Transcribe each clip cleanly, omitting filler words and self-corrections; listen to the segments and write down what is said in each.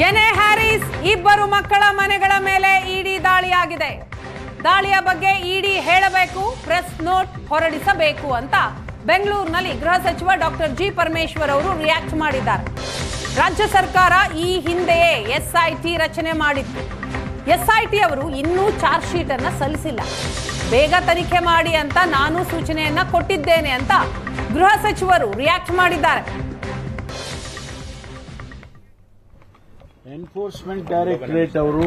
N A Harris ಇಬ್ಬರು ಮಕ್ಕಳ ಮನೆಗಳ ಮೇಲೆ ಇಡಿ ದಾಳಿಯಾಗಿದೆ. ದಾಳಿಯ ಬಗ್ಗೆ ಇಡಿ ಹೇಳಬೇಕು, ಪ್ರೆಸ್ ನೋಟ್ ಹೊರಡಿಸಬೇಕು ಅಂತ ಬೆಂಗಳೂರಿನಲ್ಲಿ ಗೃಹ ಸಚಿವ ಡಾಕ್ಟರ್ ಜಿ ಪರಮೇಶ್ವರ್ ಅವರು ರಿಯಾಕ್ಟ್ ಮಾಡಿದ್ದಾರೆ. ರಾಜ್ಯ ಸರ್ಕಾರ ಈ ಹಿಂದೆಯೇ ಎಸ್ಐಟಿ ರಚನೆ ಮಾಡಿತ್ತು. ಎಸ್ಐಟಿ ಅವರು ಇನ್ನೂ ಚಾರ್ಜ್ ಶೀಟ್ ಅನ್ನು ಸಲ್ಲಿಸಿಲ್ಲ. ಬೇಗ ತನಿಖೆ ಮಾಡಿ ಅಂತ ನಾನು ಸೂಚನೆಯನ್ನ ಕೊಟ್ಟಿದ್ದೇನೆ ಅಂತ ಗೃಹ ಸಚಿವರು ರಿಯಾಕ್ಟ್ ಮಾಡಿದ್ದಾರೆ. ಎನ್ಫೋರ್ಸ್ಮೆಂಟ್ ಡೈರೆಕ್ಟರೇಟ್ ಅವರು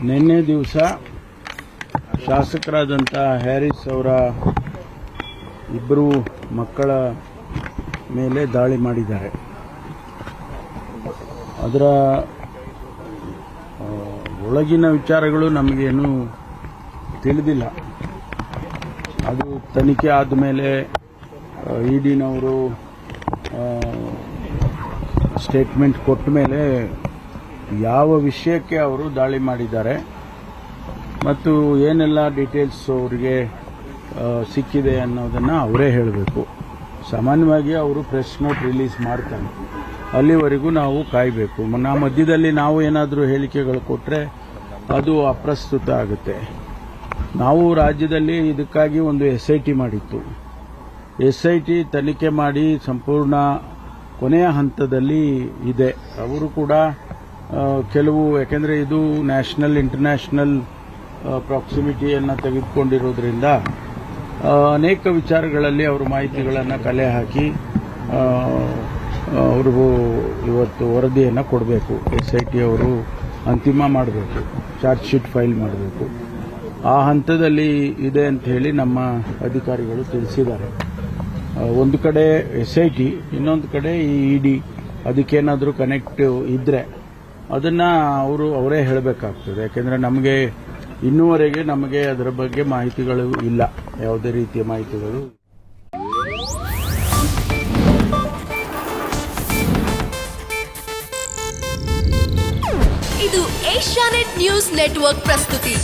ನಿನ್ನೆ ದಿವಸ ಶಾಸಕರಾದಂಥ ಹ್ಯಾರಿಸ್ ಅವರ ಇಬ್ಬರು ಮಕ್ಕಳ ಮೇಲೆ ದಾಳಿ ಮಾಡಿದ್ದಾರೆ. ಅದರ ಒಳಗಿನ ವಿಚಾರಗಳು ನಮಗೇನು ತಿಳಿದಿಲ್ಲ. ಅದು ತನಿಖೆ ಆದಮೇಲೆ ಇಡಿನವರು ಸ್ಟೇಟ್ಮೆಂಟ್ ಕೊಟ್ಟ ಮೇಲೆ ಯಾವ ವಿಷಯಕ್ಕೆ ಅವರು ದಾಳಿ ಮಾಡಿದ್ದಾರೆ ಮತ್ತು ಏನೆಲ್ಲ ಡೀಟೇಲ್ಸ್ ಅವರಿಗೆ ಸಿಕ್ಕಿದೆ ಅನ್ನೋದನ್ನು ಅವರೇ ಹೇಳಬೇಕು. ಸಾಮಾನ್ಯವಾಗಿ ಅವರು ಪ್ರೆಸ್ ನೋಟ್ ರಿಲೀಸ್ ಮಾಡ್ತಾರೆ, ಅಲ್ಲಿವರೆಗೂ ನಾವು ಕಾಯಬೇಕು. ಮಧ್ಯದಲ್ಲಿ ನಾವು ಏನಾದರೂ ಹೇಳಿಕೆಗಳು ಕೊಟ್ಟರೆ ಅದು ಅಪ್ರಸ್ತುತ ಆಗುತ್ತೆ. ನಾವು ರಾಜ್ಯದಲ್ಲಿ ಇದಕ್ಕಾಗಿ ಒಂದು ಎಸ್ಐಟಿ ಮಾಡಿತ್ತು. ಎಸ್ಐಟಿ ತನಿಖೆ ಮಾಡಿ ಸಂಪೂರ್ಣ ಕೊನೆಯ ಹಂತದಲ್ಲಿ ಇದೆ. ಅವರು ಕೂಡ ಕೆಲವು, ಯಾಕೆಂದರೆ ಇದು ನ್ಯಾಷನಲ್ ಇಂಟರ್ನ್ಯಾಷನಲ್ ಪ್ರಾಕ್ಸಿಮಿಟಿಯನ್ನು ತೆಗೆದುಕೊಂಡಿರೋದ್ರಿಂದ ಅನೇಕ ವಿಚಾರಗಳಲ್ಲಿ ಅವರು ಮಾಹಿತಿಗಳನ್ನು ಕಲೆ ಹಾಕಿ ಅವ್ರಿಗೂ ಇವತ್ತು ವರದಿಯನ್ನು ಕೊಡಬೇಕು. ಎಸ್ಐಟಿ ಅವರು ಅಂತಿಮ ಮಾಡಬೇಕು, ಚಾರ್ಜ್ ಶೀಟ್ ಫೈಲ್ ಮಾಡಬೇಕು. ಆ ಹಂತದಲ್ಲಿ ಇದೆ ಅಂತ ಹೇಳಿ ನಮ್ಮ ಅಧಿಕಾರಿಗಳು ತಿಳಿಸಿದ್ದಾರೆ. ಒಂದು ಕಡೆ ಎಸ್ಐಟಿ, ಇನ್ನೊಂದು ಕಡೆ ಈ ಇಡಿ, ಅದಕ್ಕೇನಾದರೂ ಕನೆಕ್ಟ್ ಇದ್ರೆ ಅದನ್ನು ಅವರೇ ಹೇಳಬೇಕಾಗ್ತದೆ. ಯಾಕೆಂದರೆ ನಮಗೆ ಇನ್ನೂವರೆಗೆ ನಮಗೆ ಅದರ ಬಗ್ಗೆ ಮಾಹಿತಿಗಳು ಇಲ್ಲ, ಯಾವುದೇ ರೀತಿಯ ಮಾಹಿತಿಗಳು. ಇದು ಏಷ್ಯಾನೆಟ್ ನ್ಯೂಸ್ ನೆಟ್ವರ್ಕ್ ಪ್ರಸ್ತುತಿ.